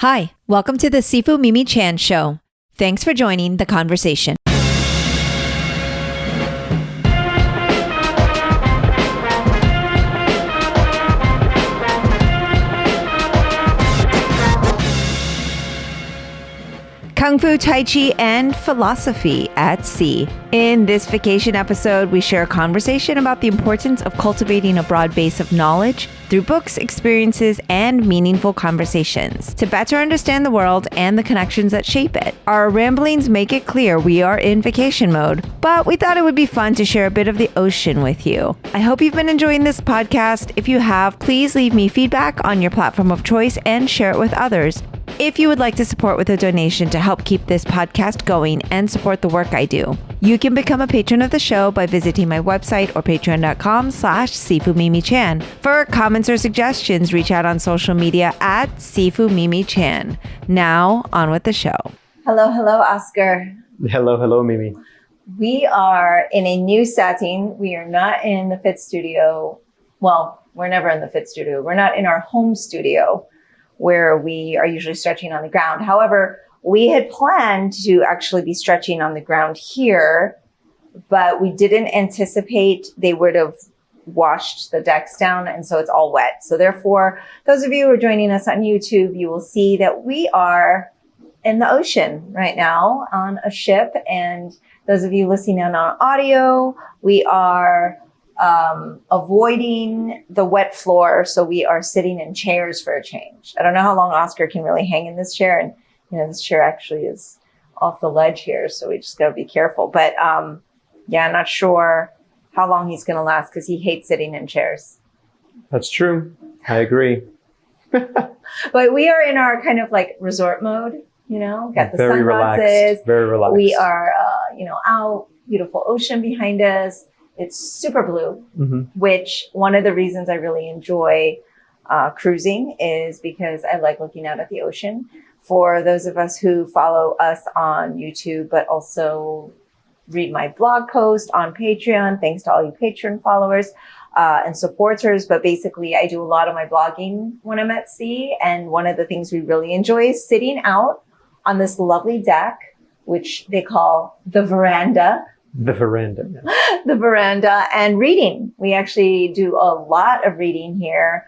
Hi, welcome to the Sifu Mimi Chan Show. Thanks for joining the conversation. Kung Fu, Tai Chi, and philosophy at sea. In this vacation episode, we share a conversation about the importance of cultivating a broad base of knowledge through books, experiences, and meaningful conversations to better understand the world and the connections that shape it. Our ramblings make it clear we are in vacation mode, but we thought it would be fun to share a bit of the ocean with you. I hope you've been enjoying this podcast. If you have, please leave me feedback on your platform of choice and share it with others. If you would like to support with a donation to help keep this podcast going and support the work I do, you can become a patron of the show by visiting my website or patreon.com/SifuMimiChan. For comments or suggestions, reach out on social media at SifuMimiChan. Now, on with the show. Hello, Oscar. Hello, Mimi. We are in a new setting. We are not in the Fit Studio. Well, we're never in the Fit Studio. We're not in our home studio, where we are usually stretching on the ground. However, we had planned to actually be stretching on the ground here, but we didn't anticipate they would have washed the decks down, and so it's all wet. So therefore, those of you who are joining us on YouTube, you will see that we are in the ocean right now on a ship, and those of you listening in on audio, we are avoiding the wet floor. So we are sitting in chairs for a change. I don't know how long Oscar can really hang in this chair. And, this chair actually is off the ledge here. So we just got to be careful. But I'm not sure how long he's going to last because he hates sitting in chairs. That's true. I agree. But we are in our kind of like resort mode, got the very sunglasses. Relaxed, very relaxed. We are, out, beautiful ocean behind us. It's super blue, which one of the reasons I really enjoy cruising is because I like looking out at the ocean. For those of us who follow us on YouTube, but also read my blog post on Patreon, thanks to all you Patreon followers and supporters. But basically, I do a lot of my blogging when I'm at sea. And one of the things we really enjoy is sitting out on this lovely deck, which they call the veranda. The veranda. Yeah. The veranda and reading. We actually do a lot of reading here.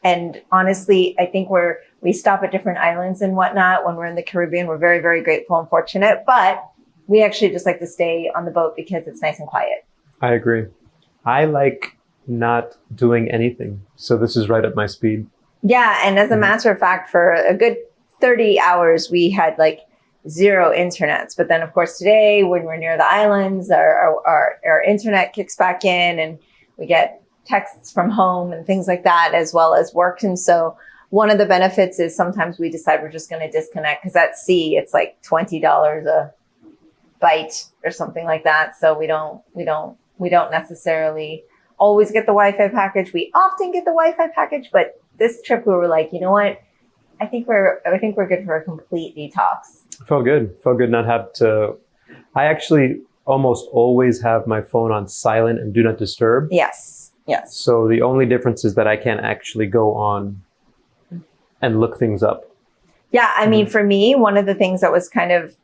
And honestly, I think we stop at different islands and whatnot. When we're in the Caribbean, we're very, very grateful and fortunate. But we actually just like to stay on the boat because it's nice and quiet. I agree. I like not doing anything. So this is right up my speed. Yeah. And as a matter of fact, for a good 30 hours, we had like zero internets. But then, of course, today, when we're near the islands, our internet kicks back in and we get texts from home and things like that, as well as work. And so one of the benefits is sometimes we decide we're just going to disconnect because at sea, it's like $20 a byte or something like that. So we don't necessarily always get the Wi-Fi package. We often get the Wi-Fi package, but this trip we were like, you know what? I think we're good for a complete detox. Felt good not have to. I actually almost always have my phone on silent and do not disturb. Yes. So the only difference is that I can't actually go on and look things up. Yeah. I mean, for me, one of the things that was kind of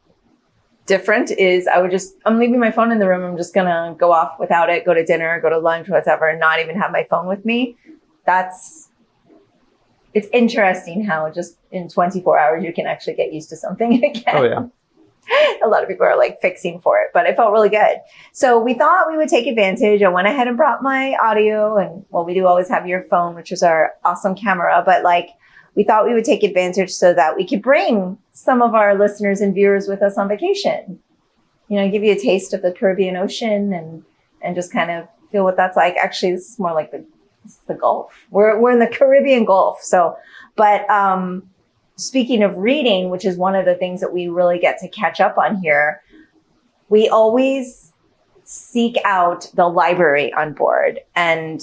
different is I'm leaving my phone in the room. I'm just going to go off without it, go to dinner, go to lunch, whatever, and not even have my phone with me. It's interesting how just in 24 hours, you can actually get used to something again. Oh, yeah. A lot of people are like fixing for it, but it felt really good. So we thought we would take advantage. I went ahead and brought my audio and we do always have your phone, which is our awesome camera, but we thought we would take advantage so that we could bring some of our listeners and viewers with us on vacation. Give you a taste of the Caribbean Ocean and just kind of feel what that's like. Actually, this is more like the Gulf. We're in the Caribbean Gulf. So, but speaking of reading, which is one of the things that we really get to catch up on here, we always seek out the library on board. And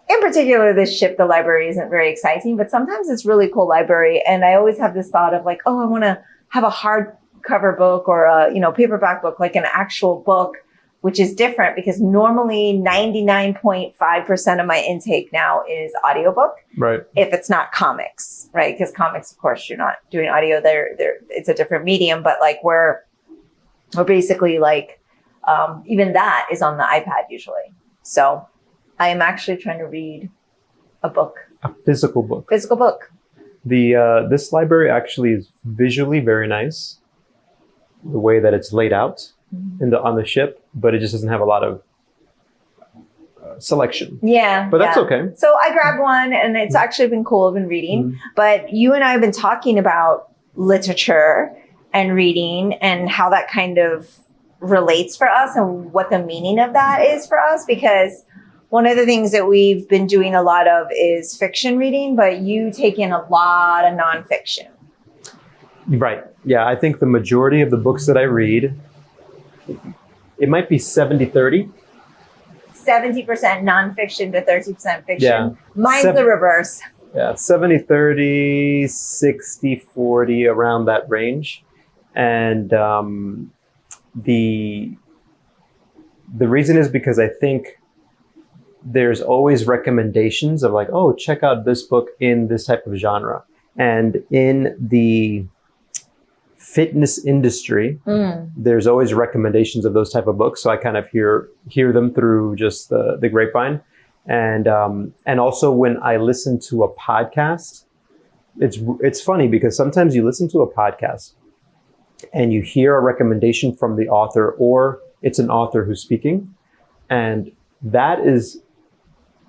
in particular, this ship, the library isn't very exciting, but sometimes it's really cool library. And I always have this thought of like, oh, I want to have a hardcover book or a, paperback book, like an actual book which is different because normally 99.5% of my intake now is audiobook. Right. If it's not comics, right? Because comics, of course, you're not doing audio there. It's a different medium, but like we're basically like, even that is on the iPad usually. So I am actually trying to read a book. A physical book. Physical book. This library actually is visually very nice. The way that it's laid out on the ship, but it just doesn't have a lot of selection. Yeah. But that's okay. So I grabbed one and it's actually been cool. I've been reading, but you and I have been talking about literature and reading and how that kind of relates for us and what the meaning of that is for us, because one of the things that we've been doing a lot of is fiction reading, but you take in a lot of nonfiction. Right. Yeah, I think the majority of the books that I read, it might be 70-30. 70% nonfiction to 30% fiction. Yeah. Mine's the reverse. Yeah, 70-30, 60-40, around that range. And the reason is because I think there's always recommendations of like, oh, check out this book in this type of genre. And in the fitness industry, there's always recommendations of those type of books. So I kind of hear them through just the grapevine. And also when I listen to a podcast, it's funny because sometimes you listen to a podcast and you hear a recommendation from the author, or it's an author who's speaking, and that is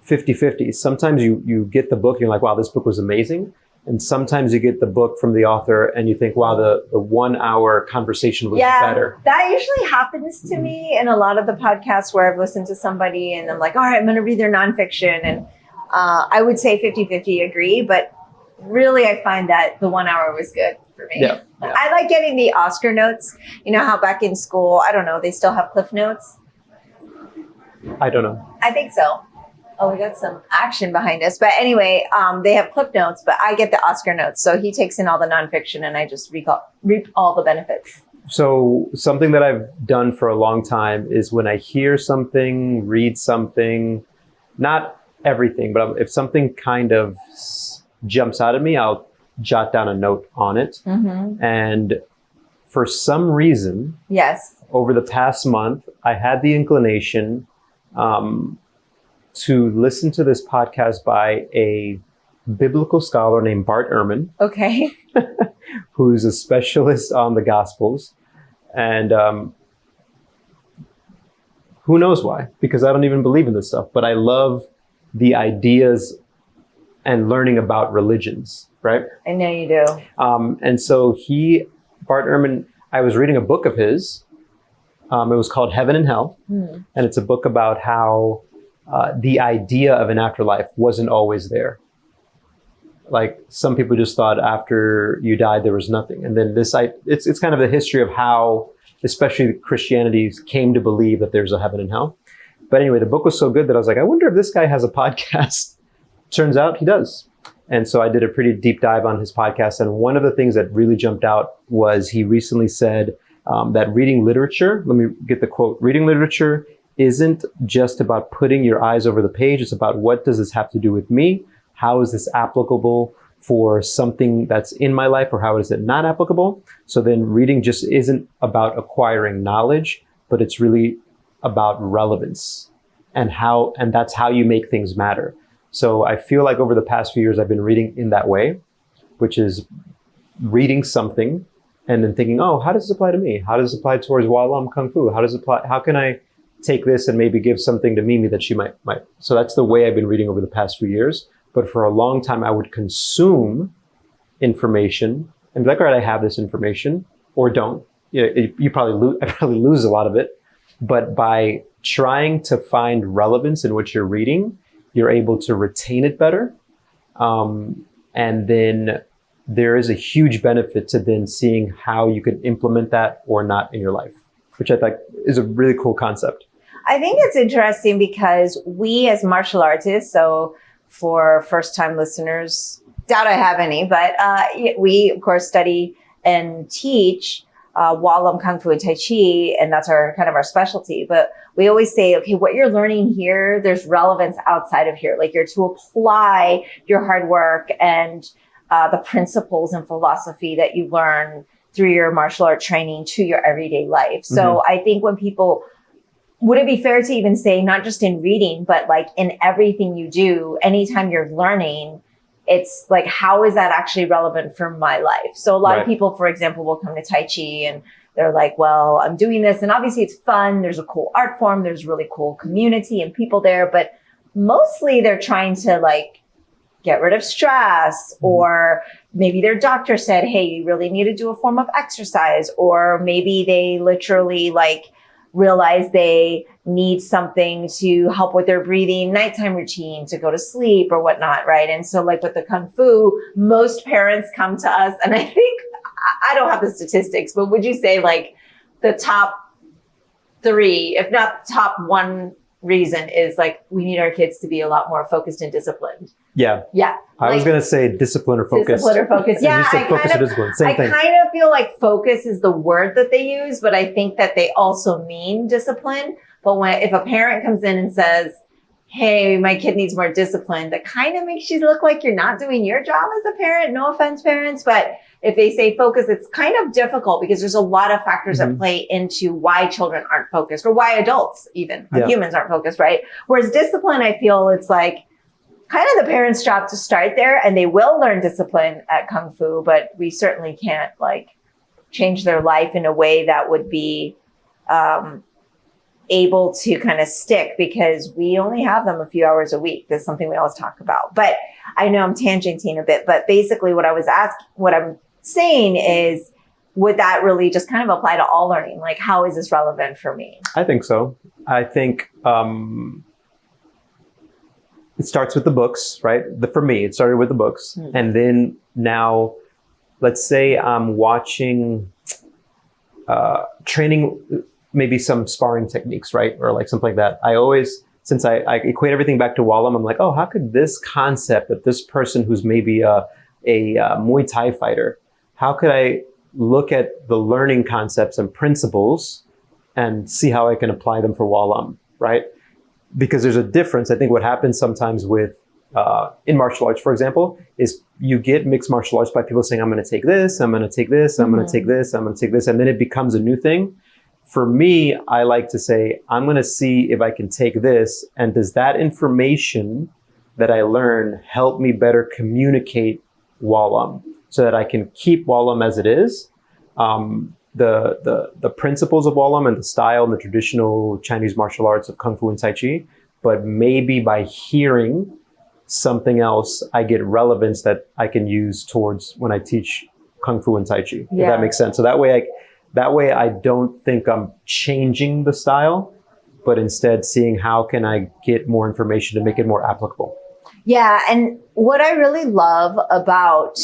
50-50. Sometimes you get the book and you're like, wow, this book was amazing. And sometimes you get the book from the author and you think, wow, the 1 hour conversation was better. That usually happens to me in a lot of the podcasts where I've listened to somebody and I'm like, all right, I'm going to read their nonfiction. And I would say 50-50 agree, but really I find that the 1 hour was good for me. Yeah. I like getting the Oscar notes. You know how back in school, I don't know, they still have Cliff Notes? I don't know. I think so. Oh, we got some action behind us. But anyway, they have Cliff Notes, but I get the Oscar notes. So he takes in all the nonfiction and I just reap all the benefits. So something that I've done for a long time is when I hear something, read something, not everything, but if something kind of jumps out at me, I'll jot down a note on it. And for some reason, over the past month, I had the inclination to listen to this podcast by a biblical scholar named Bart Ehrman. Okay. Who's a specialist on the Gospels. And who knows why? Because I don't even believe in this stuff, but I love the ideas and learning about religions, right? I know you do. And so Bart Ehrman, I was reading a book of his. It was called Heaven and Hell. And it's a book about how the idea of an afterlife wasn't always there. Like some people just thought after you died, there was nothing. And then it's kind of the history of how, especially Christianity came to believe that there's a heaven and hell. But anyway, the book was so good that I was like, I wonder if this guy has a podcast. Turns out he does. And so I did a pretty deep dive on his podcast. And one of the things that really jumped out was he recently said that reading literature, let me get the quote, reading literature isn't just about putting your eyes over the page. It's about what does this have to do with me? How is this applicable for something that's in my life, or how is it not applicable? So then reading just isn't about acquiring knowledge, but it's really about relevance and that's how you make things matter. So I feel like over the past few years, I've been reading in that way, which is reading something and then thinking, oh, how does this apply to me? How does this apply towards Walam Kung Fu? How can I take this and maybe give something to Mimi that she might. So that's the way I've been reading over the past few years. But for a long time, I would consume information and be like, all right, I have this information, or don't. I probably lose a lot of it. But by trying to find relevance in what you're reading, you're able to retain it better. And then there is a huge benefit to then seeing how you can implement that or not in your life, which I think is a really cool concept. I think it's interesting because we as martial artists, so for first-time listeners, doubt I have any, but we, of course, study and teach Wallum, Kung Fu, and Tai Chi, and that's our kind of our specialty. But we always say, okay, what you're learning here, there's relevance outside of here. Like you're to apply your hard work and the principles and philosophy that you learn through your martial art training to your everyday life. So I think when people, would it be fair to even say, not just in reading, but like in everything you do, anytime you're learning, it's like, how is that actually relevant for my life? So a lot of people, for example, will come to Tai Chi and they're like, well, I'm doing this. And obviously it's fun. There's a cool art form. There's really cool community and people there. But mostly they're trying to like get rid of stress, or maybe their doctor said, hey, you really need to do a form of exercise. Or maybe they literally like realize they need something to help with their breathing nighttime routine to go to sleep or whatnot, right? And so like with the Kung Fu, most parents come to us, and I think, I don't have the statistics, but would you say like the top 3, if not top 1 reason is like, we need our kids to be a lot more focused and disciplined? Yeah. I was going to say discipline or focus. Discipline or focus. Yeah. You said focus or discipline. Same thing. I kind of feel like focus is the word that they use, but I think that they also mean discipline. But if a parent comes in and says, hey, my kid needs more discipline, that kind of makes you look like you're not doing your job as a parent. No offense, parents. But if they say focus, it's kind of difficult because there's a lot of factors that play into why children aren't focused, or why adults even, or humans aren't focused, right? Whereas discipline, I feel it's like kind of the parent's job to start there, and they will learn discipline at Kung Fu, but we certainly can't like change their life in a way that would be able to kind of stick, because we only have them a few hours a week. That's something we always talk about. But I know I'm tangenting a bit, but basically what I'm saying is, would that really just kind of apply to all learning? Like, how is this relevant for me? I think so. I think it starts with the books, right? For me, it started with the books. And then now, let's say I'm watching training, maybe some sparring techniques, right? Or like something like that. I always, since I equate everything back to Wallum, I'm like, oh, how could this concept that this person who's maybe a Muay Thai fighter, how could I look at the learning concepts and principles and see how I can apply them for Wallum, right? Because there's a difference. I think what happens sometimes with, in martial arts, for example, is you get mixed martial arts by people saying, I'm going to take this, I'm going to take this, I'm going to take this, I'm going to take this, and then it becomes a new thing. For me, I like to say, I'm going to see if I can take this, and does that information that I learn help me better communicate Wallum so that I can keep Wallum as it is, the principles of Wallum and the style and the traditional Chinese martial arts of Kung Fu and Tai Chi, but maybe by hearing something else, I get relevance that I can use towards when I teach Kung Fu and Tai Chi, if that makes sense. So that way I don't think I'm changing the style, but instead seeing how can I get more information to make it more applicable. Yeah. And what I really love about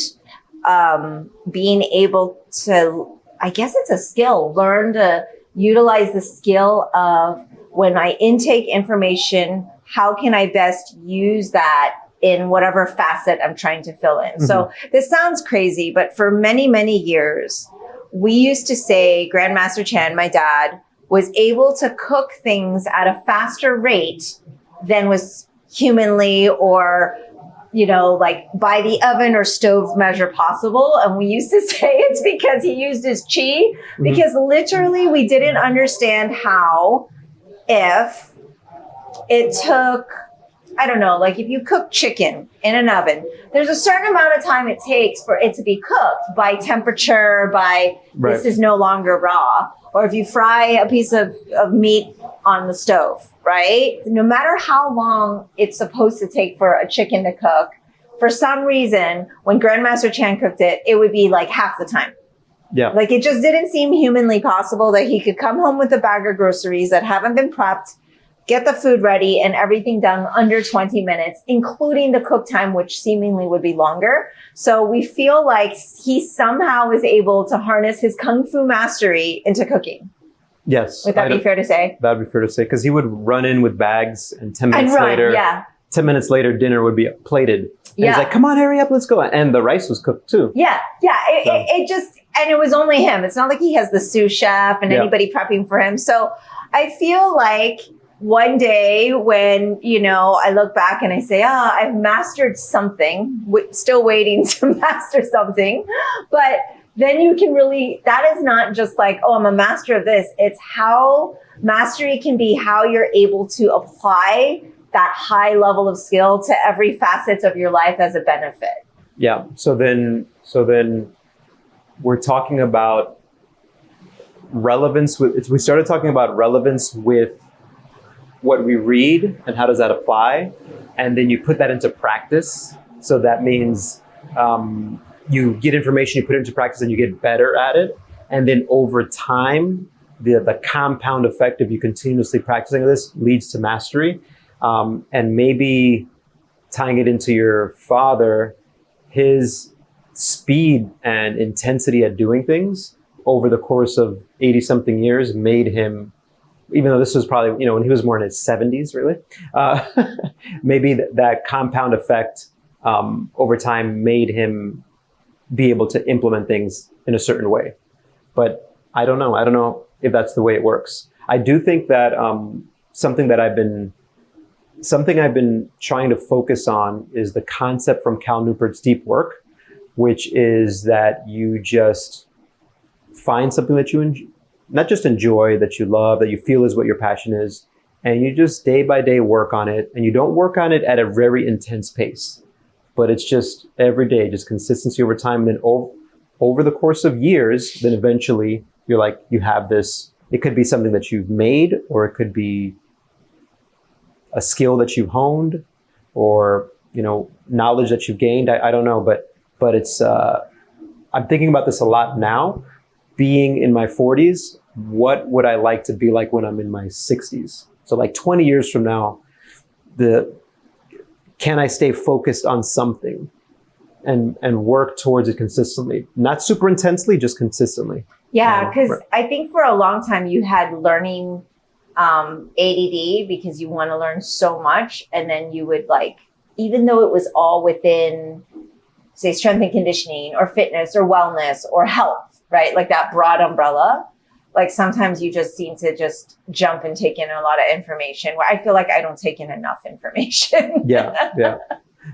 being able to, I guess it's a skill, learn to utilize the skill of, when I intake information, how can I best use that in whatever facet I'm trying to fill in? So this sounds crazy, but for many, many years, we used to say Grandmaster Chan, my dad, was able to cook things at a faster rate than was humanly or, you know, like by the oven or stove measure possible. And we used to say it's because he used his chi, because literally we didn't understand how, if it took, I don't know, like if you cook chicken in an oven, there's a certain amount of time it takes for it to be cooked by temperature, by this is no longer raw. Or if you fry a piece of meat on the stove, right? No matter how long it's supposed to take for a chicken to cook, for some reason, when Grandmaster Chan cooked it, it would be like half the time. Yeah. Like it just didn't seem humanly possible that he could come home with a bag of groceries that haven't been prepped, get the food ready and everything done under 20 minutes, including the cook time, which seemingly would be longer. So we feel like he somehow is able to harness his Kung Fu mastery into cooking. Yes. Would that be fair to say? That would be fair to say, because he would run in with bags and 10 minutes later, 10 minutes later, dinner would be plated. And he's like, come on, hurry up, let's go. And the rice was cooked too. Yeah. It just, and it was only him. It's not like he has the sous chef and anybody prepping for him. So I feel like one day when, I look back and I say, I've mastered something, still waiting to master something. But then you can really, that is not just like, I'm a master of this. It's how mastery can be how you're able to apply that high level of skill to every facet of your life as a benefit. Yeah. So then we're talking about relevance we started talking about relevance with what we read and how does that apply. And then you put that into practice. So that means you get information, you put it into practice and you get better at it. And then over time, the compound effect of you continuously practicing this leads to mastery. And maybe tying it into your father, his speed and intensity at doing things over the course of 80 something years made him, even though this was probably, when he was more in his 70s, really, maybe that compound effect over time made him be able to implement things in a certain way. But I don't know. I don't know if that's the way it works. I do think that something I've been trying to focus on is the concept from Cal Newport's Deep Work, which is that you just find something that you not just enjoy, that you love, that you feel is what your passion is, and you just day by day work on it. And you don't work on it at a very intense pace, but it's just every day, just consistency over time. And then over the course of years, then eventually you're like, you have this, it could be something that you've made, or it could be a skill that you've honed, or, knowledge that you've gained. I don't know, but it's, I'm thinking about this a lot now. Being in my 40s, what would I like to be like when I'm in my 60s? So like 20 years from now, can I stay focused on something and work towards it consistently? Not super intensely, just consistently. Yeah, because I think for a long time you had learning ADD because you want to learn so much. And then you would even though it was all within, say, strength and conditioning or fitness or wellness or health, right? Like that broad umbrella. Like sometimes you just seem to just jump and take in a lot of information where I feel like I don't take in enough information. Yeah.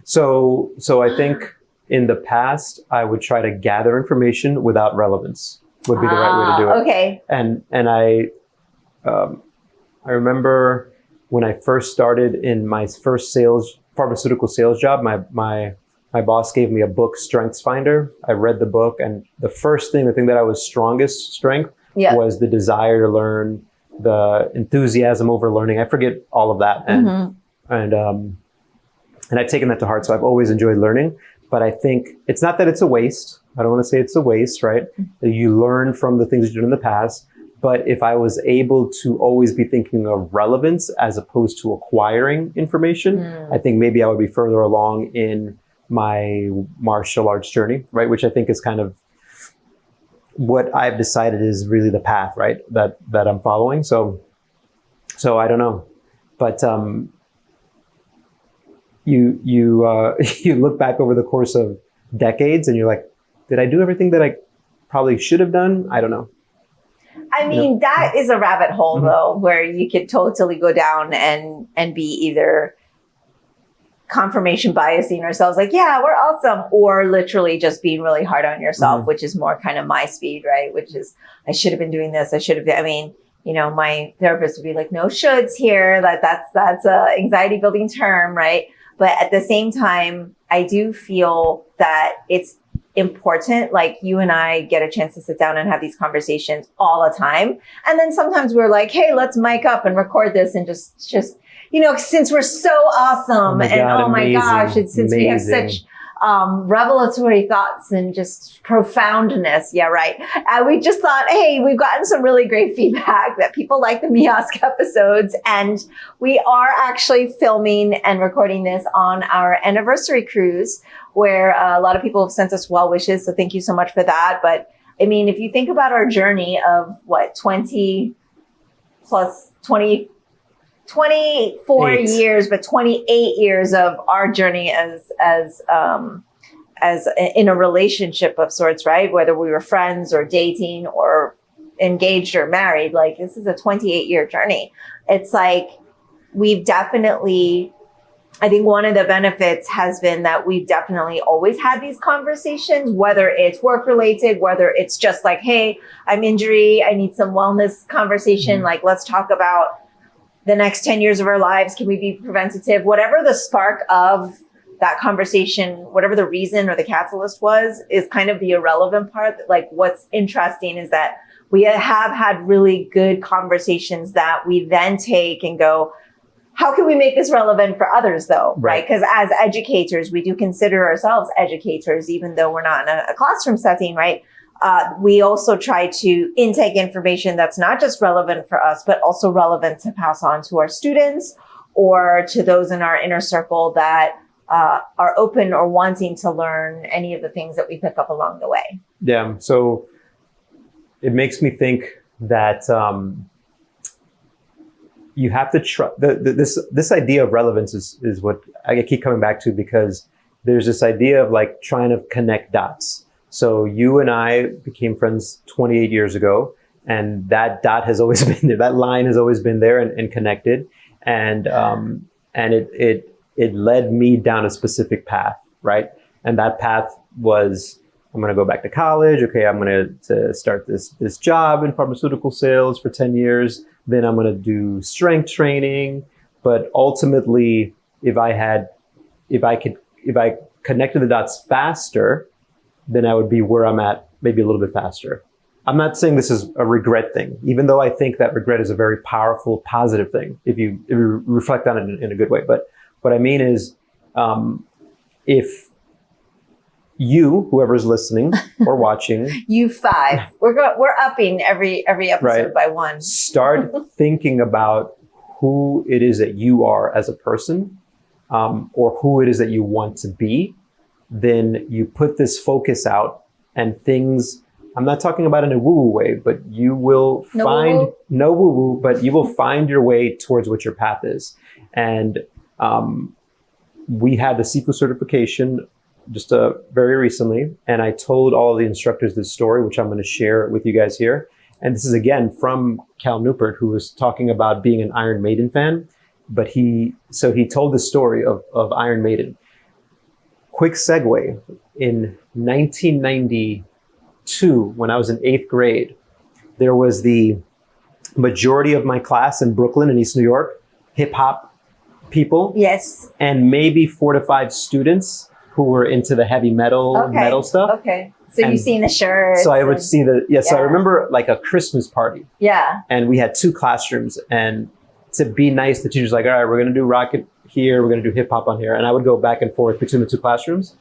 So I think in the past, I would try to gather information without relevance would be the right way to do it. Okay. And I remember when I first started in my first pharmaceutical sales job, my boss gave me a book, Strengths Finder. I read the book, and the thing that I was strongest was the desire to learn, the enthusiasm over learning. I forget all of that. And I've taken that to heart. So I've always enjoyed learning, but I think it's not that it's a waste. I don't want to say it's a waste, right? You learn from the things you did in the past. But if I was able to always be thinking of relevance as opposed to acquiring information, I think maybe I would be further along in my martial arts journey, right? Which I think is kind of what I've decided is really the path, right? That I'm following. So I don't know, but you look back over the course of decades and you're like, did I do everything that I probably should have done? I don't know. I mean, that is a rabbit hole though, where you could totally go down and be either confirmation biasing ourselves, like, yeah, we're awesome, or literally just being really hard on yourself, which is more kind of my speed, right? Which is, I should have been doing this. My therapist would be like, no shoulds here. That's a anxiety building term, right? But at the same time, I do feel that it's important. Like you and I get a chance to sit down and have these conversations all the time. And then sometimes we're like, hey, let's mic up and record this and just, since we're so awesome and my gosh, since we have such revelatory thoughts and just profoundness. Yeah, right. We just thought, hey, we've gotten some really great feedback that people like the MiOsc episodes. And we are actually filming and recording this on our anniversary cruise, where a lot of people have sent us well wishes. So thank you so much for that. But I mean, if you think about our journey of 20 24 years, but 28 years of our journey as in a relationship of sorts, right? Whether we were friends or dating or engaged or married, like this is a 28-year journey. It's like we've definitely, I think one of the benefits has been that we've definitely always had these conversations, whether it's work related, whether it's just like, hey, I'm injury, I need some wellness conversation. Like, let's talk about the next 10 years of our lives. Can we be preventative? Whatever the spark of that conversation, whatever the reason or the catalyst was, is kind of the irrelevant part. Like, what's interesting is that we have had really good conversations that we then take and go, how can we make this relevant for others though? Right? Because as educators, we do consider ourselves educators, even though we're not in a classroom setting, right? We also try to intake information that's not just relevant for us, but also relevant to pass on to our students or to those in our inner circle that are open or wanting to learn any of the things that we pick up along the way. Yeah. So it makes me think that you have to try this idea of relevance is what I keep coming back to, because there's this idea of like trying to connect dots. So you and I became friends 28 years ago, and that dot has always been there. That line has always been there and connected. And it led me down a specific path, right? And that path was, I'm going to go back to college. Okay, I'm going to start this job in pharmaceutical sales for 10 years. Then I'm going to do strength training. But ultimately, if I connected the dots faster, then I would be where I'm at, maybe a little bit faster. I'm not saying this is a regret thing, even though I think that regret is a very powerful, positive thing if you reflect on it in a good way. But what I mean is, if you, whoever's listening or watching, you five, we're upping every episode right, by one. Start thinking about who it is that you are as a person, or who it is that you want to be. Then you put this focus out, and things. I'm not talking about in a woo-woo way, but you will find no woo-woo, but you will find your way towards what your path is. And we had the SIFU certification just very recently, and I told all of the instructors this story, which I'm going to share with you guys here. And this is again from Cal Newport, who was talking about being an Iron Maiden fan. But he told the story of Iron Maiden. Quick segue: in 1992, when I was in 8th grade, there was the majority of my class in Brooklyn and East New York, hip hop people. Yes. And maybe 4 to 5 students who were into the heavy metal stuff. Okay. So you've seen the shirts. So I would see so I remember like a Christmas party. Yeah. And we had 2 classrooms, and to be nice, the teacher's like, all right, we're going to do rock here, we're going to do hip hop on here. And I would go back and forth between the 2 classrooms.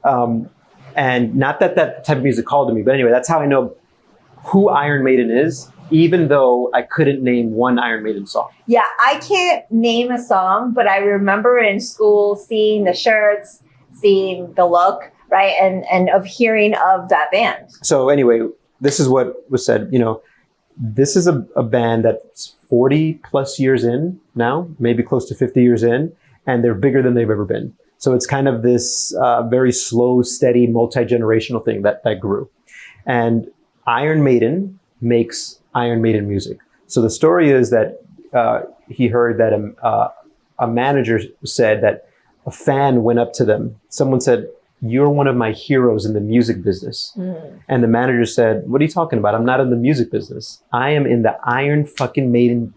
And not that type of music called to me, but anyway, that's how I know who Iron Maiden is, even though I couldn't name one Iron Maiden song. Yeah, I can't name a song, but I remember in school seeing the shirts, seeing the look, right? And of hearing of that band. So anyway, this is what was said, this is a band that's 40 plus years in now, maybe close to 50 years in, and they're bigger than they've ever been. So it's kind of this very slow, steady, multi-generational thing that grew. And Iron Maiden makes Iron Maiden music. So the story is that he heard that a manager said that a fan went up to them. Someone said, "You're one of my heroes in the music business." And the manager said, "What are you talking about? I'm not in the music business. I am in the Iron fucking Maiden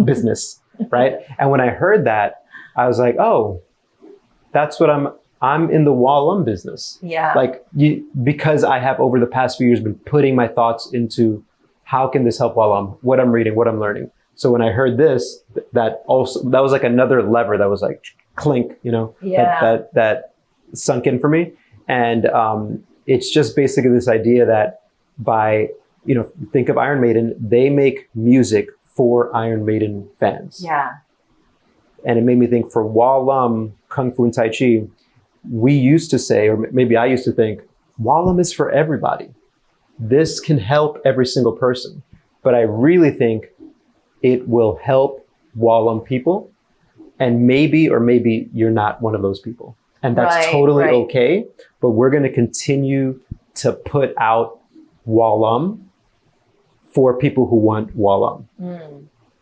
business." Right? And when I heard that, I was like, oh, that's what I'm in the Wallum business. Yeah. Like because I have over the past few years been putting my thoughts into how can this help Wallum, what I'm reading, what I'm learning. So when I heard this, that was like another lever that was like clink, that sunk in for me. And it's just basically this idea that by, think of Iron Maiden, they make music for Iron Maiden fans. Yeah. And it made me think for Wallum, Kung Fu and Tai Chi, we used to say, or maybe I used to think, Wallum is for everybody. This can help every single person. But I really think it will help Wallam people, and maybe you're not one of those people, and that's Right, totally right. okay. But we're going to continue to put out Wallam for people who want Wallam,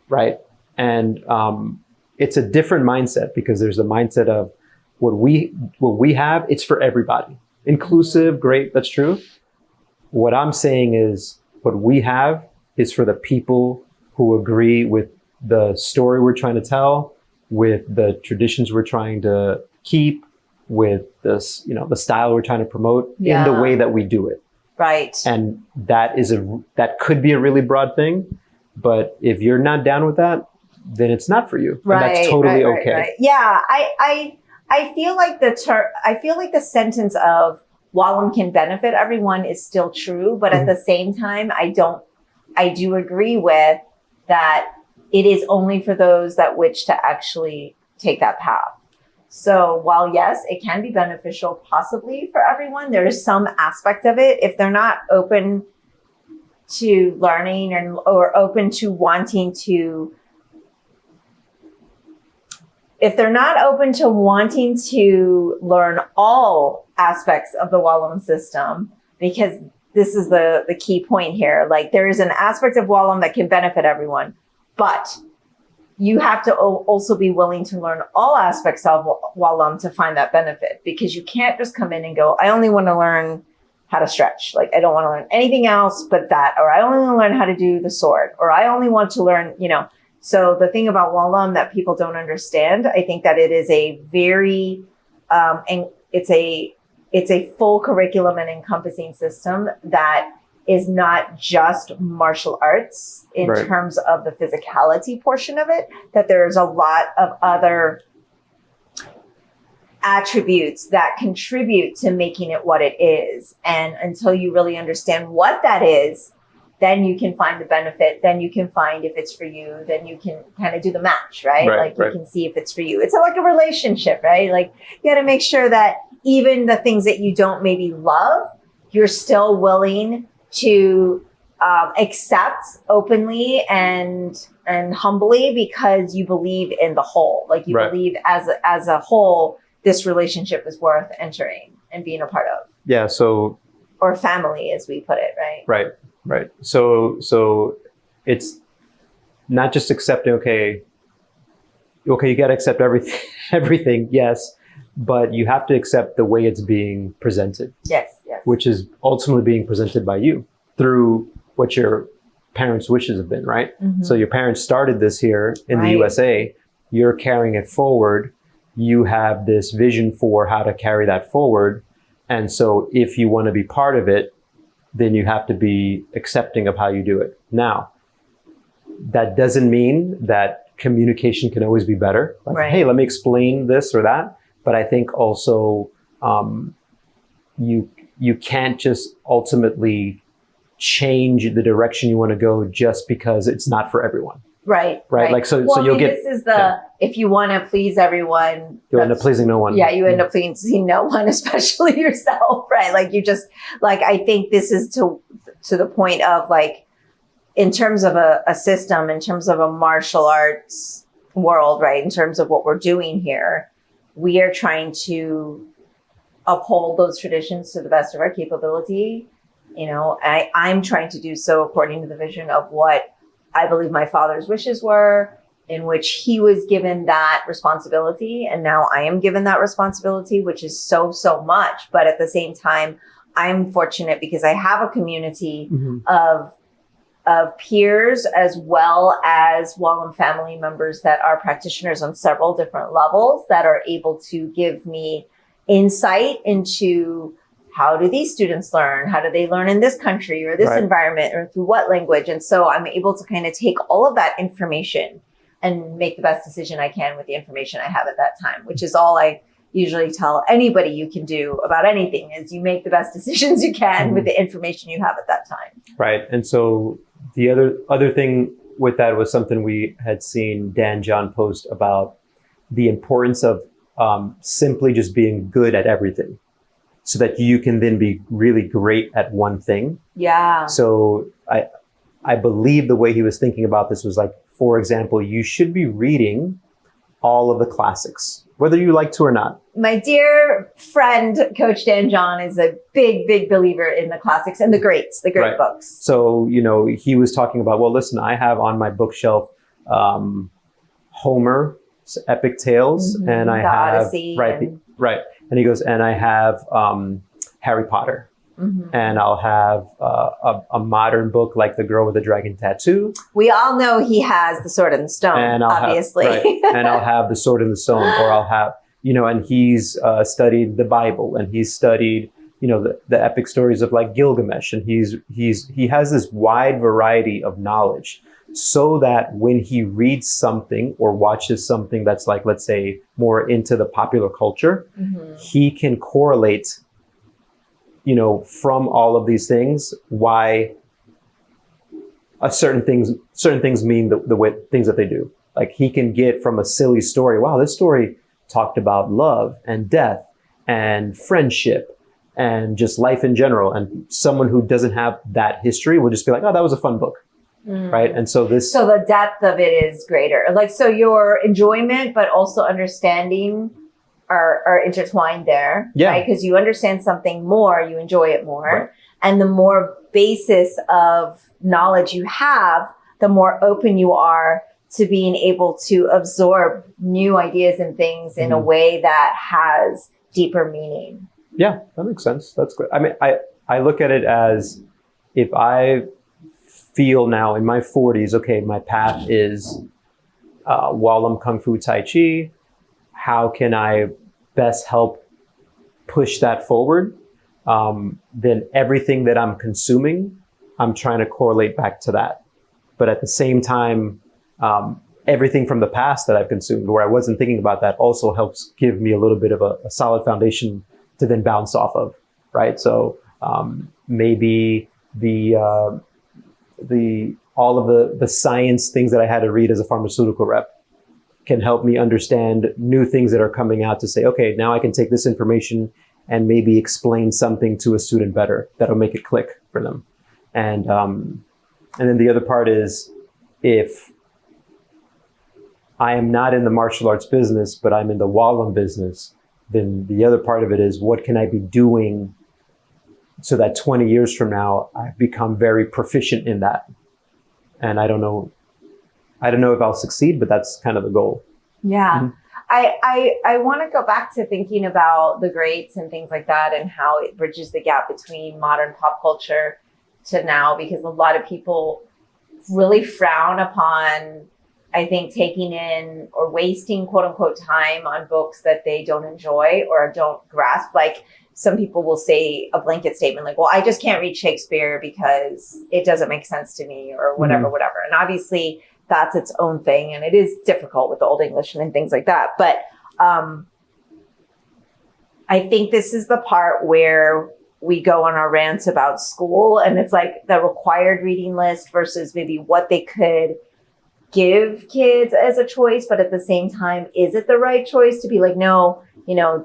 right? And it's a different mindset, because there's a mindset of what we have, it's for everybody. Inclusive, great, that's true. What I'm saying is what we have is for the people who agree with the story we're trying to tell, with the traditions we're trying to keep, with this, the style we're trying to promote in the way that we do it. Right. And that could be a really broad thing, but if you're not down with that, then it's not for you. Right. And that's totally right, okay. Right. Yeah. I feel like the sentence of Wallam can benefit everyone is still true, but at the same time, I do agree with that it is only for those that wish to actually take that path. So while yes, it can be beneficial possibly for everyone, there is some aspect of it, if they're not open to learning or open to wanting to, if they're not open to wanting to learn all aspects of the Wallam system, because this is the key point here, like there is an aspect of Wallam that can benefit everyone, but you have to also be willing to learn all aspects of Wallam to find that benefit, because you can't just come in and go, I only want to learn how to stretch. Like, I don't want to learn anything else but that, or I only want to learn how to do the sword, or I only want to learn, So the thing about Wallam that people don't understand, I think that it is a very, and it's a full curriculum and encompassing system that is not just martial arts in Right. terms of the physicality portion of it, that there's a lot of other attributes that contribute to making it what it is. And until you really understand what that is, then you can find the benefit, then you can find if it's for you, then you can kind of do the match, right? Right, You can see if it's for you. It's like a relationship, right? Like, you got to make sure that even the things that you don't maybe love, you're still willing to accept openly and humbly, because you believe in the whole. Like, you Right. believe as a whole, this relationship is worth entering and being a part of, Yeah. So or family, as we put it, right? Right. So it's not just accepting, okay, you got to accept everything, yes, but you have to accept the way it's being presented, Yes. which is ultimately being presented by you through what your parents' wishes have been, right? Mhm. So your parents started this here in the Right. USA, you're carrying it forward, you have this vision for how to carry that forward. And so if you want to be part of it, then you have to be accepting of how you do it. Now, that doesn't mean that communication can always be better. Like, Right. hey, let me explain this or that. But I think also you can't just ultimately change the direction you want to go just because it's not for everyone. Right. Like, so Well, you'll get, this is if you want to please everyone, you'll end up pleasing no one. Yeah, you end up pleasing no one, especially yourself, right? Like, I think this is to the point of, like, in terms of a system, in terms of a martial arts world, right? In terms of what we're doing here, we are trying to uphold those traditions to the best of our capability. I'm trying to do so according to the vision of what I believe my father's wishes were, in which he was given that responsibility. And now I am given that responsibility, which is so, so much. But at the same time, I'm fortunate because I have a community of peers, as well as Wallam family members that are practitioners on several different levels, that are able to give me insight into how do these students learn? How do they learn in this country or this Right. environment, or through what language? And so I'm able to kind of take all of that information and make the best decision I can with the information I have at that time, which is all I usually tell anybody you can do about anything, is you make the best decisions you can with the information you have at that time. Right. And so the other thing with that was something we had seen Dan John post about the importance of simply just being good at everything, so that you can then be really great at one thing. Yeah. So I believe the way he was thinking about this was like, for example, you should be reading all of the classics, whether you like to or not. My dear friend, Coach Dan John, is a big, big believer in the classics and the greats, the great books. So, he was talking about, well, listen, I have on my bookshelf Homer's epic tales, and I have Odyssey right. And he goes, and I have Harry Potter. And I'll have a modern book like The Girl with the Dragon Tattoo. We all know he has The Sword and the Stone, and obviously. And I'll have The Sword and the Stone, or I'll have, and he's studied the Bible, and he's studied, the epic stories of like Gilgamesh, and he has this wide variety of knowledge, so that when he reads something or watches something that's like, let's say, more into the popular culture, he can correlate, from all of these things, why certain things mean the way things that they do. Like, he can get from a silly story, wow, this story talked about love and death and friendship and just life in general. And someone who doesn't have that history will just be like, oh, that was a fun book. Right. And so the depth of it is greater. Like, so your enjoyment, but also understanding are intertwined there. Yeah. Right? Because you understand something more, you enjoy it more. Right. And the more basis of knowledge you have, the more open you are to being able to absorb new ideas and things in a way that has deeper meaning. Yeah, that makes sense. That's good. I mean, I look at it as, if I feel now in my 40s, okay, my path is Wallum Kung Fu Tai Chi. How can I best help push that forward? Then everything that I'm consuming, I'm trying to correlate back to that. But at the same time, everything from the past that I've consumed, where I wasn't thinking about that, also helps give me a little bit of a solid foundation to then bounce off of, right? So maybe all of the science things that I had to read as a pharmaceutical rep can help me understand new things that are coming out to say, okay, now I can take this information and maybe explain something to a student better that'll make it click for them. And then the other part is, if I am not in the martial arts business, but I'm in the Wallum business, then the other part of it is, what can I be doing so that 20 years from now, I've become very proficient in that? And I don't know if I'll succeed, but that's kind of the goal. Yeah. I want to go back to thinking about the greats and things like that, and how it bridges the gap between modern pop culture to now, because a lot of people really frown upon, I think, taking in or wasting quote unquote time on books that they don't enjoy or don't grasp. Like, some people will say a blanket statement like, well, I just can't read Shakespeare because it doesn't make sense to me, or whatever. And obviously that's its own thing, and it is difficult with Old English and things like that. But I think this is the part where we go on our rants about school, and it's like the required reading list versus maybe what they could give kids as a choice. But at the same time, is it the right choice to be like, no,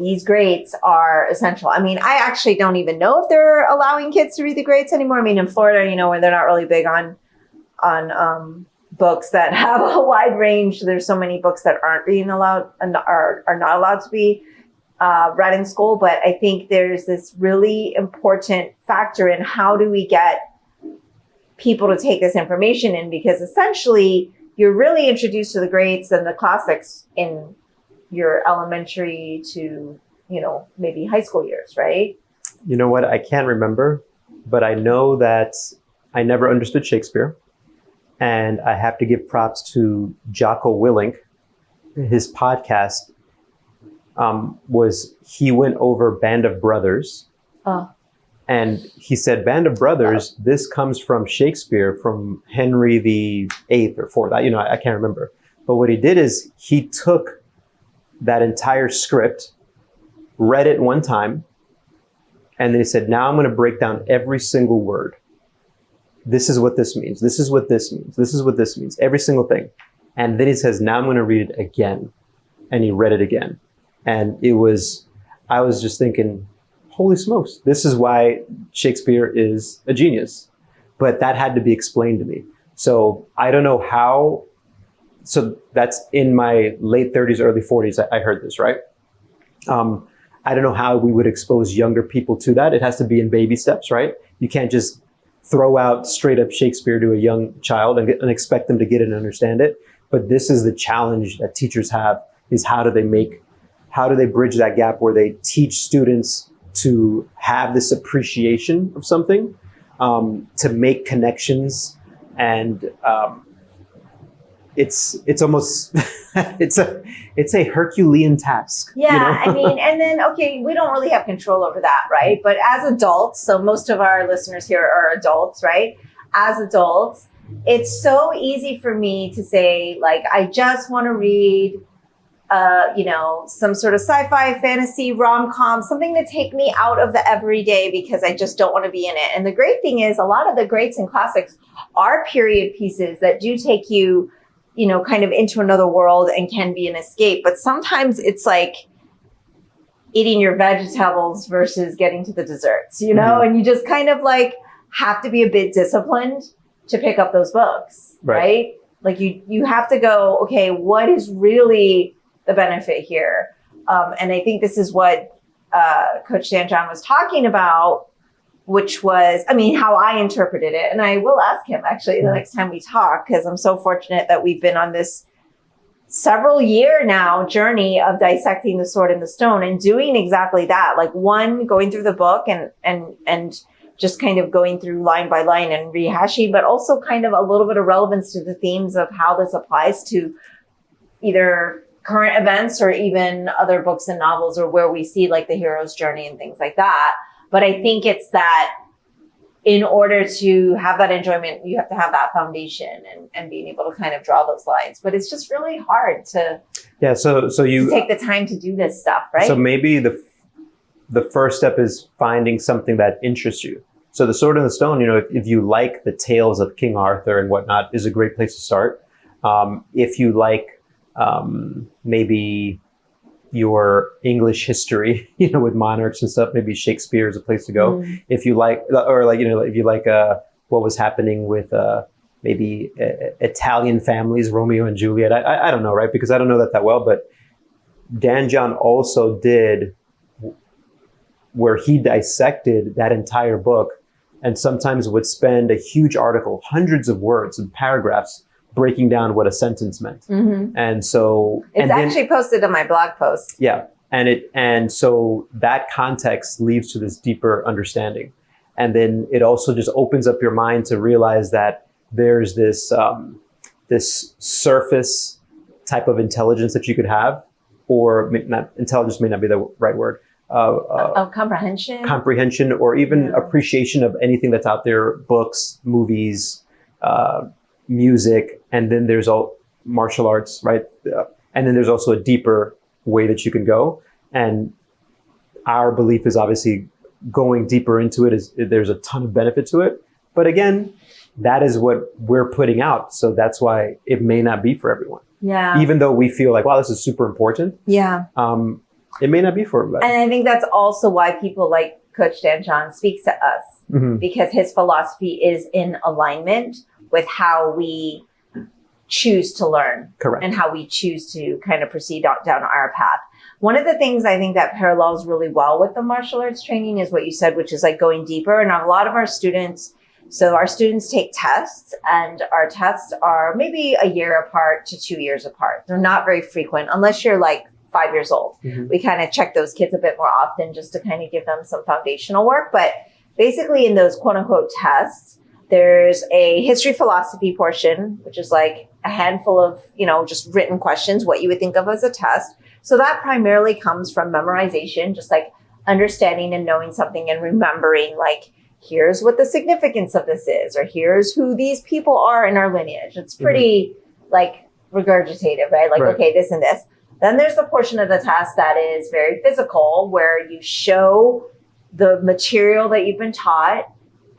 these greats are essential? I mean, I actually don't even know if they're allowing kids to read the greats anymore. I mean, in Florida, where they're not really big on books that have a wide range. There's so many books that aren't being allowed and are not allowed to be read in school. But I think there's this really important factor in, how do we get people to take this information in? Because essentially, you're really introduced to the greats and the classics in your elementary to, maybe high school years, right? You know what? I can't remember, but I know that I never understood Shakespeare. And I have to give props to Jocko Willink. His podcast he went over Band of Brothers. And he said, Band of Brothers, this comes from Shakespeare, from Henry VIII or IV. I can't remember. But what he did is, he took that entire script, read it one time, and then he said, now I'm going to break down every single word. This is what this means. This is what this means. This is what this means. Every single thing. And then he says, now I'm going to read it again. And he read it again. And I was just thinking, holy smokes, this is why Shakespeare is a genius. But that had to be explained to me. So I don't know how so that's in my late 30s, early 40s. I heard this, right? I don't know how we would expose younger people to that. It has to be in baby steps, right? You can't just throw out straight up Shakespeare to a young child and expect them to get it and understand it. But this is the challenge that teachers have, is how do they bridge that gap where they teach students to have this appreciation of something, to make connections, and it's almost it's a Herculean task. Yeah, I mean, and then, okay, we don't really have control over that, right? But as adults, so most of our listeners here are adults, right? As adults, it's so easy for me to say, like, I just want to read, some sort of sci-fi, fantasy, rom-com, something to take me out of the everyday because I just don't want to be in it. And the great thing is, a lot of the greats and classics are period pieces that do take you, kind of into another world and can be an escape. But sometimes it's like eating your vegetables versus getting to the desserts, and you just kind of like have to be a bit disciplined to pick up those books, right? Like you have to go, okay, what is really the benefit here? And I think this is what Coach Dan John was talking about, which was, how I interpreted it. And I will ask him actually the next time we talk, because I'm so fortunate that we've been on this several year now journey of dissecting the sword and the stone and doing exactly that. Like, one, going through the book and just kind of going through line by line and rehashing, but also kind of a little bit of relevance to the themes of how this applies to either current events or even other books and novels, or where we see like the hero's journey and things like that. But I think it's that in order to have that enjoyment, you have to have that foundation and being able to kind of draw those lines. But it's just really hard to to take the time to do this stuff, right? So maybe the first step is finding something that interests you. So the Sword and the Stone, if you like the tales of King Arthur and whatnot, is a great place to start. If you like maybe your English history, with monarchs and stuff, maybe Shakespeare is a place to go. If you like, if you like what was happening with maybe Italian families, Romeo and Juliet. I don't know, right? Because I don't know that well, but Dan John also did where he dissected that entire book, and sometimes would spend a huge article, hundreds of words and paragraphs, breaking down what a sentence meant. Mm-hmm. And so it's actually posted on my blog post. Yeah. And so that context leads to this deeper understanding. And then it also just opens up your mind to realize that there's this surface type of intelligence that you could have, or not, intelligence may not be the right word. Comprehension, or even appreciation of anything that's out there, books, movies, music, and then there's all martial arts, right? And then there's also a deeper way that you can go. And our belief is obviously going deeper into it there's a ton of benefit to it. But again, that is what we're putting out. So that's why it may not be for everyone. Yeah. Even though we feel like, wow, this is super important. Yeah. It may not be for everybody. And I think that's also why people like Coach Dan John speaks to us, because his philosophy is in alignment with how we choose to learn. Correct. And how we choose to kind of proceed down our path. One of the things I think that parallels really well with the martial arts training is what you said, which is like going deeper. And a lot of our students take tests, and our tests are maybe a year apart to 2 years apart. They're not very frequent unless you're like 5 years old. We kind of check those kids a bit more often just to kind of give them some foundational work. But basically in those quote unquote tests, there's a history philosophy portion, which is like a handful of, just written questions, what you would think of as a test. So that primarily comes from memorization, just like understanding and knowing something and remembering, like, here's what the significance of this is, or here's who these people are in our lineage. It's pretty like regurgitative, right? Like, okay, this and this. Then there's the portion of the test that is very physical, where you show the material that you've been taught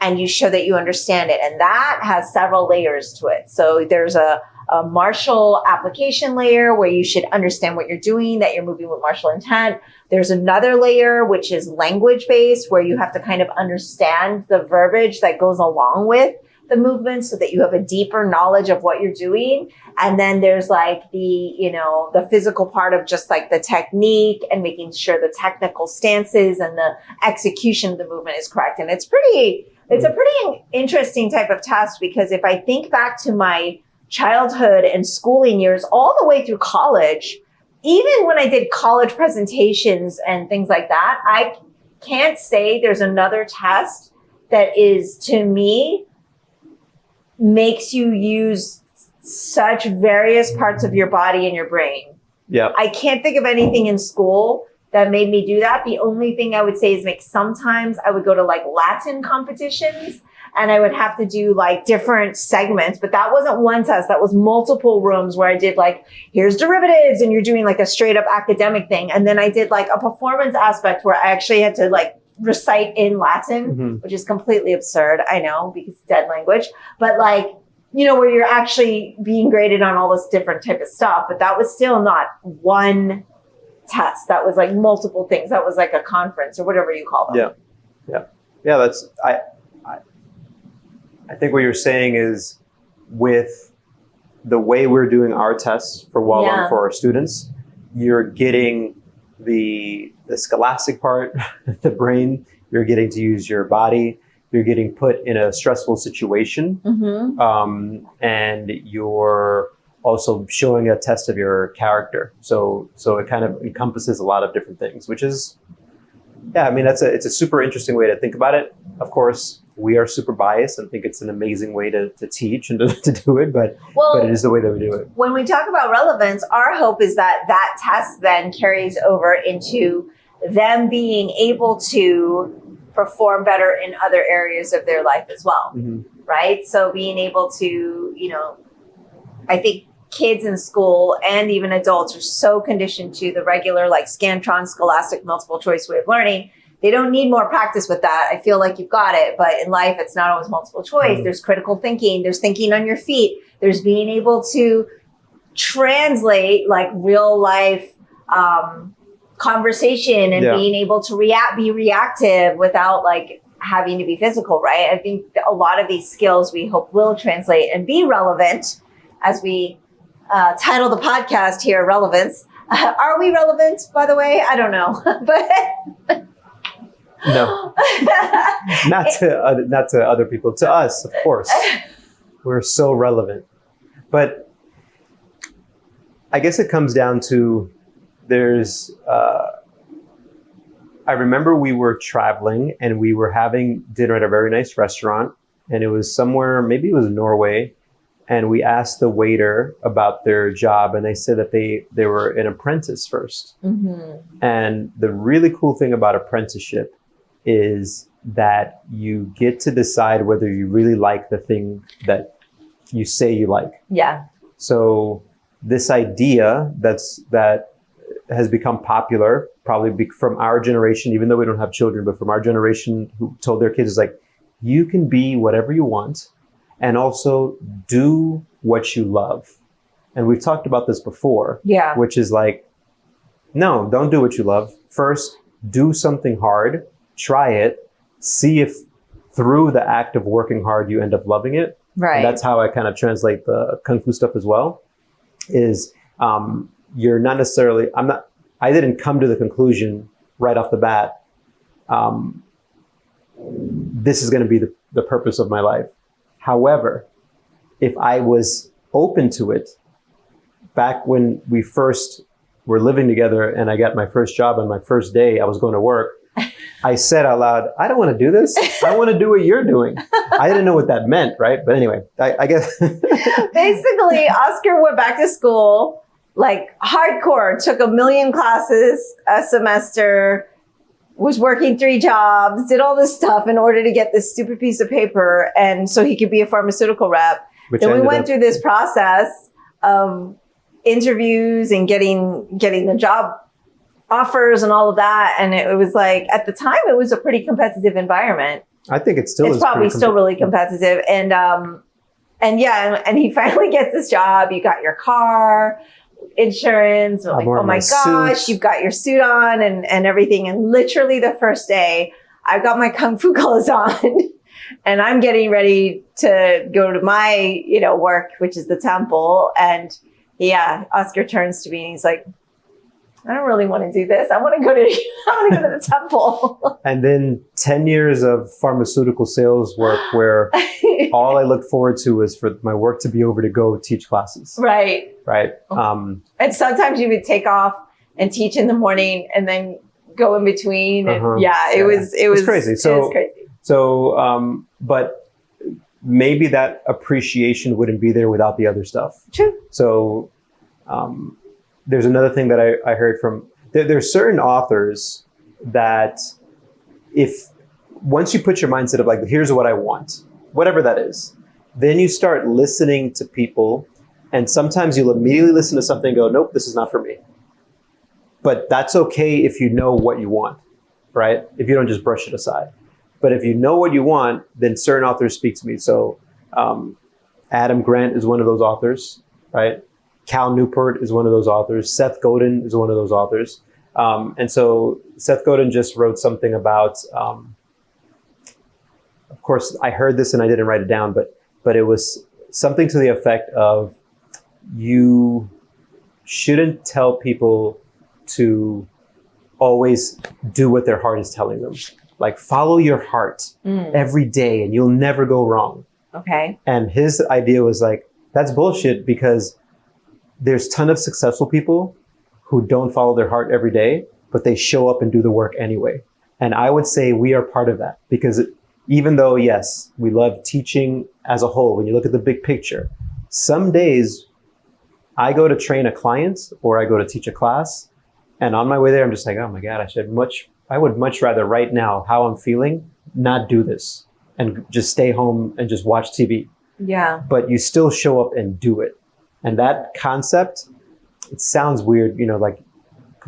and you show that you understand it. And that has several layers to it. So there's a martial application layer where you should understand what you're doing, that you're moving with martial intent. There's another layer, which is language based, where you have to kind of understand the verbiage that goes along with the movements so that you have a deeper knowledge of what you're doing. And then there's like the physical part of just like the technique and making sure the technical stances and the execution of the movement is correct. And it's a pretty interesting type of test, because if I think back to my childhood and schooling years all the way through college, even when I did college presentations and things like that, I can't say there's another test that is, to me, makes you use such various parts of your body and your brain. Yeah. I can't think of anything in school that made me do that. The only thing I would say is sometimes I would go to like Latin competitions and I would have to do like different segments, but that wasn't one test. That was multiple rooms where I did like, here's derivatives, and you're doing like a straight up academic thing. And then I did like a performance aspect where I actually had to like recite in Latin, which is completely absurd. I know, because it's dead language, but like, where you're actually being graded on all this different type of stuff. But that was still not one test. That was like multiple things. That was like a conference or whatever you call them. Yeah. That's, I think what you're saying is, with the way we're doing our tests for WALA for our students, you're getting the scholastic part, the brain, you're getting to use your body, you're getting put in a stressful situation, and you're also showing a test of your character. So it kind of encompasses a lot of different things, which is, it's a super interesting way to think about it. Of course, we are super biased and think it's an amazing way to teach and to do it, but it is the way that we do it. When we talk about relevance, our hope is that test then carries over into them being able to perform better in other areas of their life as well, right? So being able to, I think kids in school and even adults are so conditioned to the regular like Scantron, Scholastic, multiple choice way of learning. They don't need more practice with that. I feel like you've got it, but in life, it's not always multiple choice. There's critical thinking. There's thinking on your feet. There's being able to translate like real life conversation and being able to be reactive without like having to be physical, right? I think a lot of these skills we hope will translate and be relevant, as we title the podcast here, Relevance. Are we relevant, by the way? I don't know, but... No, not to other people. To us, of course, we're so relevant. But I guess it comes down to I remember we were traveling and we were having dinner at a very nice restaurant, and it was somewhere, maybe it was Norway, and we asked the waiter about their job, and they said that they were an apprentice first. And the really cool thing about apprenticeship is that you get to decide whether you really like the thing that you say you like. Yeah. So this idea that has become popular, probably from our generation, even though we don't have children, but from our generation who told their kids, is like, you can be whatever you want and also do what you love. And we've talked about this before, which is like, no, don't do what you love. First, do something hard. Try it, see if through the act of working hard, you end up loving it. Right. And that's how I kind of translate the Kung Fu stuff as well, is you're not necessarily, I didn't come to the conclusion right off the bat, this is going to be the purpose of my life. However, if I was open to it, back when we first were living together and I got my first job on my first day, I was going to work, I said out loud, I don't want to do this. I want to do what you're doing. I didn't know what that meant, right? But anyway, I guess. Basically, Oscar went back to school, like hardcore, took 1 million classes a semester, was working 3 jobs, did all this stuff in order to get this stupid piece of paper, and so he could be a pharmaceutical rep. Then we went through this process of interviews and getting the job offers and all of that, and it was like, at the time, it was a pretty competitive environment. I think it's probably still really competitive, and he finally gets this job. You got your car, insurance. We're like, oh my gosh, you've got your suit on and everything. And literally the first day, I got my Kung Fu clothes on. And I'm getting ready to go to my, work, which is the temple. And Oscar turns to me and he's like, I don't really want to do this. I want to go to the temple. And then 10 years of pharmaceutical sales work where all I looked forward to was for my work to be over to go teach classes. Right. And sometimes you would take off and teach in the morning and then go in between. And it was crazy. It was crazy. So, but maybe that appreciation wouldn't be there without the other stuff. True. So, there's another thing that I heard from, there's certain authors that once you put your mindset of like, here's what I want, whatever that is, then you start listening to people, and sometimes you'll immediately listen to something and go, nope, this is not for me. But that's okay if you know what you want, right? If you don't just brush it aside. But if you know what you want, then certain authors speak to me. So Adam Grant is one of those authors, right? Cal Newport is one of those authors. Seth Godin is one of those authors. And so Seth Godin just wrote something about, of course, I heard this and I didn't write it down, but it was something to the effect of, you shouldn't tell people to always do what their heart is telling them. Like, follow your heart every day and you'll never go wrong. Okay. And his idea was like, that's bullshit, because there's a ton of successful people who don't follow their heart every day, but they show up and do the work anyway. And I would say we are part of that, because even though, yes, we love teaching as a whole, when you look at the big picture, some days I go to train a client or I go to teach a class, and on my way there, I'm just like, oh my God, I would much rather right now, how I'm feeling, not do this and just stay home and just watch TV. Yeah. But you still show up and do it. And that concept, it sounds weird, like,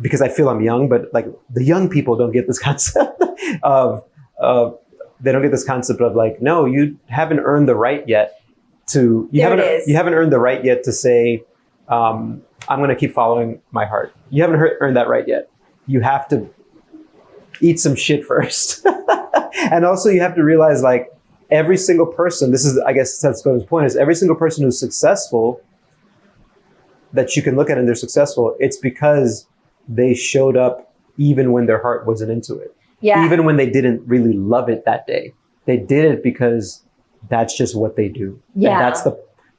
because I feel I'm young, but like the young people don't get this concept they don't get this concept of like, no, you haven't earned the right yet you haven't earned the right yet to say, I'm going to keep following my heart. You haven't earned that right yet. You have to eat some shit first. And also you have to realize, like, every single person, this is, I guess Seth Godin's point, is every single person who's successful that you can look at and they're successful, it's because they showed up even when their heart wasn't into it. Yeah. Even when they didn't really love it that day. They did it because that's just what they do. Yeah. And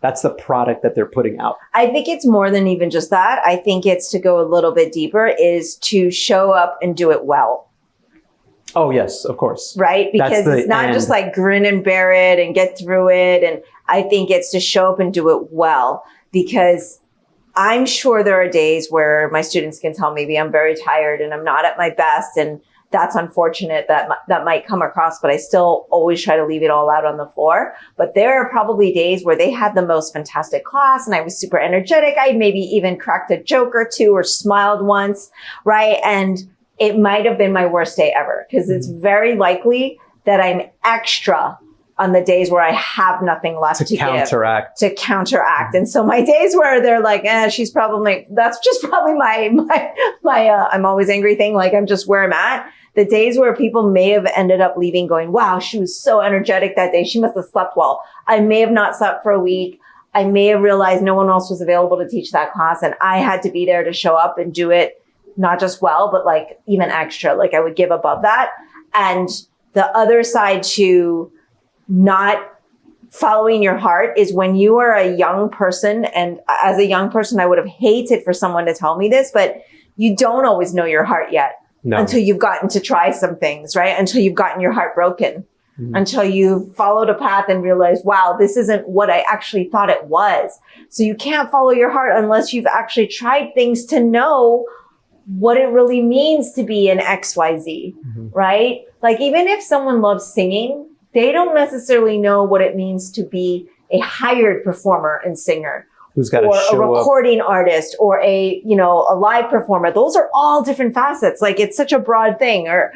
that's the product that they're putting out. I think it's more than even just that. I think it's, to go a little bit deeper, is to show up and do it well. Oh, yes, of course. Right? Because it's not just like grin and bear it and get through it. And I think it's to show up and do it well, because I'm sure there are days where my students can tell maybe I'm very tired and I'm not at my best. And that's unfortunate that might come across, but I still always try to leave it all out on the floor. But there are probably days where they had the most fantastic class and I was super energetic. I maybe even cracked a joke or two or smiled once, right? And it might have been my worst day ever, because it's very likely that I'm extra on the days where I have nothing left to counteract. And so my days where they're like, she's probably, that's just probably my I'm always angry thing. Like, I'm just where I'm at. The days where people may have ended up leaving going, wow, she was so energetic that day. She must have slept well. I may have not slept for a week. I may have realized no one else was available to teach that class. And I had to be there to show up and do it, not just well, but like even extra, like I would give above that. And the other side to not following your heart is when you are a young person. And as a young person, I would have hated for someone to tell me this, but you don't always know your heart yet until you've gotten to try some things, right? Until you've gotten your heart broken, until you've followed a path and realized, wow, this isn't what I actually thought it was. So you can't follow your heart unless you've actually tried things to know what it really means to be an XYZ, right? Like, even if someone loves singing, they don't necessarily know what it means to be a hired performer and singer, who's got or to show a recording artist, or a live performer. Those are all different facets. Like, it's such a broad thing, or,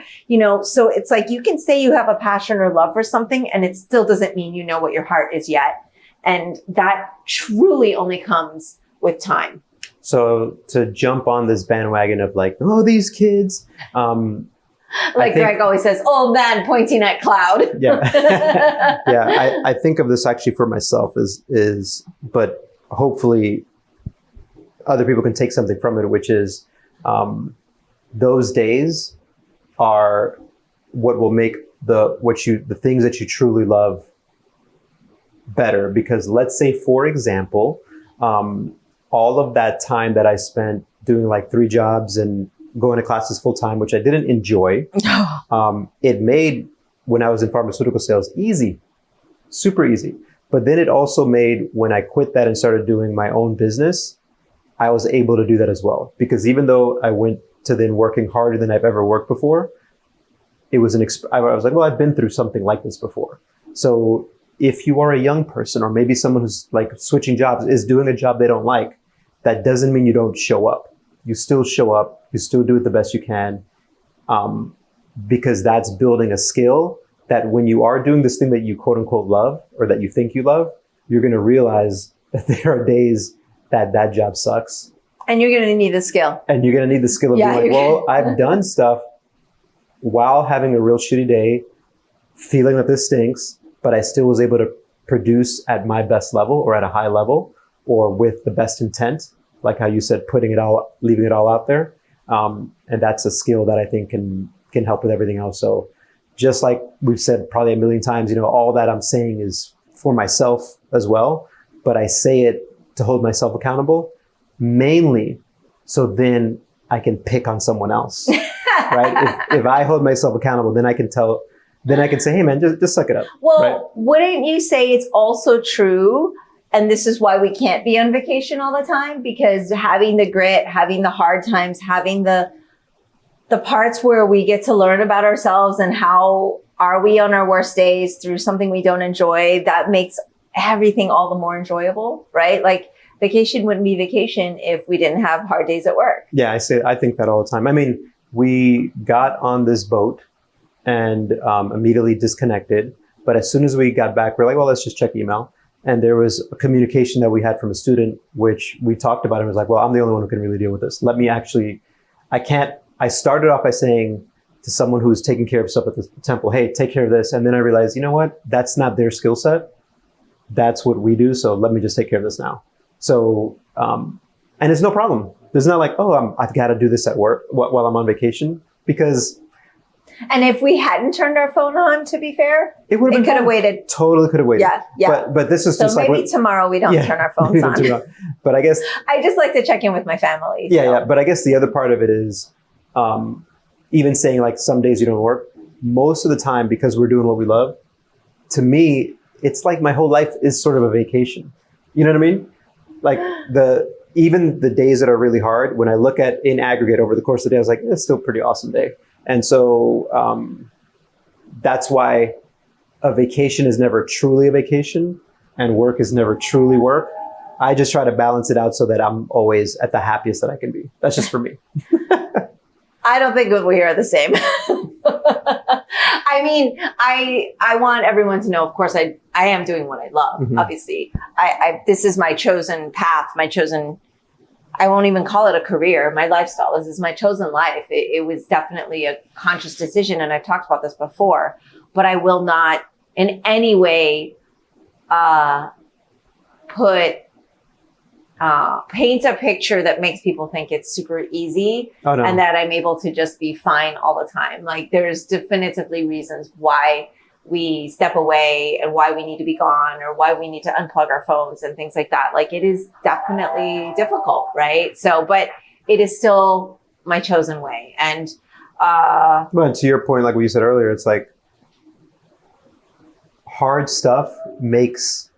so it's like, you can say you have a passion or love for something and it still doesn't mean you know what your heart is yet. And that truly only comes with time. So to jump on this bandwagon of like, oh, these kids, Like Greg always says, old man pointing at cloud. Yeah. Yeah. I think of this actually for myself but hopefully other people can take something from it, which is those days are what will make the things that you truly love better. Because let's say, for example, all of that time that I spent doing like 3 jobs and going to classes full time, which I didn't enjoy, it made, when I was in pharmaceutical sales, easy, super easy. But then it also made, when I quit that and started doing my own business, I was able to do that as well. Because even though I went to then working harder than I've ever worked before, it was I was like, well, I've been through something like this before. So if you are a young person, or maybe someone who's like switching jobs, is doing a job they don't like, that doesn't mean you don't show up. You still show up, you still do it the best you can, because that's building a skill that when you are doing this thing that you quote unquote love, or that you think you love, you're going to realize that there are days that job sucks. And you're going to need the skill. And you're going to need the skill of being like, well, I've done stuff while having a real shitty day, feeling that this stinks, but I still was able to produce at my best level, or at a high level, or with the best intent. Like how you said, leaving it all out there. And that's a skill that I think can help with everything else. So just like we've said probably a million times, all that I'm saying is for myself as well, but I say it to hold myself accountable, mainly so then I can pick on someone else, right? If I hold myself accountable, then I can say, hey man, just suck it up. Well, right? Wouldn't you say it's also true? And this is why we can't be on vacation all the time, because having the grit, having the hard times, having the parts where we get to learn about ourselves and how are we on our worst days through something we don't enjoy, that makes everything all the more enjoyable, right? Like vacation wouldn't be vacation if we didn't have hard days at work. Yeah, I think that all the time. I mean, we got on this boat and immediately disconnected. But as soon as we got back, we're like, well, let's just check email. And there was a communication that we had from a student, which we talked about, and was like, well, I'm the only one who can really deal with this. I started off by saying to someone who's taking care of stuff at the temple, hey, take care of this. And then I realized, you know what? That's not their skill set. That's what we do. So let me just take care of this now. So, and it's no problem. There's not like, oh, I've got to do this at work while I'm on vacation, because. And if we hadn't turned our phone on, to be fair, it could have waited. Totally could have waited. Yeah. But this is so just maybe tomorrow we don't turn our phones on. But I guess I just like to check in with my family. Yeah, yeah. But I guess the other part of it is even saying like some days you don't work. Most of the time, because we're doing what we love, to me, it's like my whole life is sort of a vacation. You know what I mean? Like even the days that are really hard, when I look at in aggregate over the course of the day, I was like, it's still a pretty awesome day. And so that's why a vacation is never truly a vacation and work is never truly work. I just try to balance it out so that I'm always at the happiest that I can be. That's just for me. I don't think we are the same. I mean, I want everyone to know, of course, I am doing what I love, obviously. This is my chosen path, I won't even call it a career. My lifestyle. This is my chosen life. It was definitely a conscious decision. And I've talked about this before, but I will not in any way paint a picture that makes people think it's super easy and that I'm able to just be fine all the time. Like there's definitively reasons why we step away and why we need to be gone or why we need to unplug our phones and things like that. Like it is definitely difficult, right? So, but it is still my chosen way. And, but to your point, like what you said earlier, it's like hard stuff makes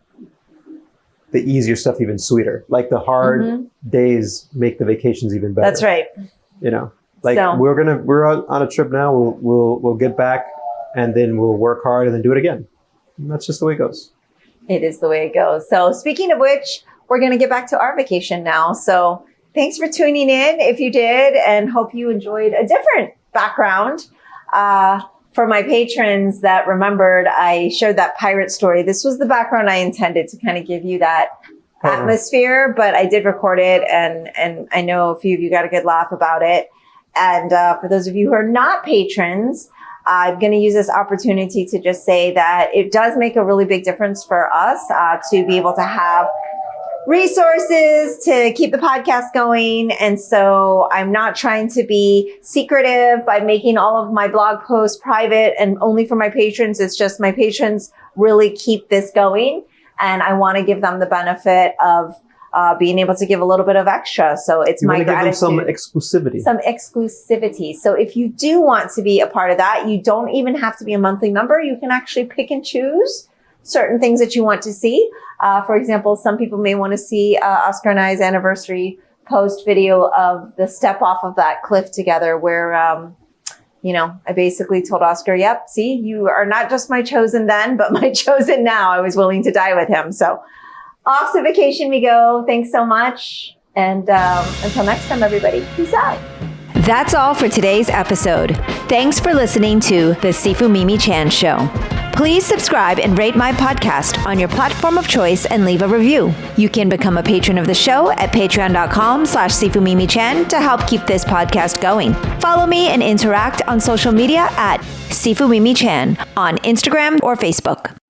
the easier stuff even sweeter. Like the hard days make the vacations even better. That's right. Like we're on a trip now. We'll get back. And then we'll work hard and then do it again. And that's just the way it goes. It is the way it goes. So speaking of which, we're going to get back to our vacation now. So thanks for tuning in if you did, and hope you enjoyed a different background. For my patrons that remembered, I shared that pirate story. This was the background I intended to kind of give you that atmosphere, but I did record it and I know a few of you got a good laugh about it. And for those of you who are not patrons, I'm going to use this opportunity to just say that it does make a really big difference for us to be able to have resources to keep the podcast going. And so I'm not trying to be secretive by making all of my blog posts private and only for my patrons. It's just my patrons really keep this going. And I want to give them the benefit of being able to give a little bit of extra. So it's my gratitude. Give them some exclusivity. So if you do want to be a part of that, you don't even have to be a monthly member. You can actually pick and choose certain things that you want to see. For example, some people may want to see Oscar and I's anniversary post video of the step off of that cliff together where, I basically told Oscar, yep, see, you are not just my chosen then, but my chosen now. I was willing to die with him. So off to vacation we go. Thanks so much. And until next time, everybody, peace out. That's all for today's episode. Thanks for listening to The Sifu Mimi Chan Show. Please subscribe and rate my podcast on your platform of choice and leave a review. You can become a patron of the show at patreon.com/SifuMimiChan to help keep this podcast going. Follow me and interact on social media at Sifu Mimi Chan on Instagram or Facebook.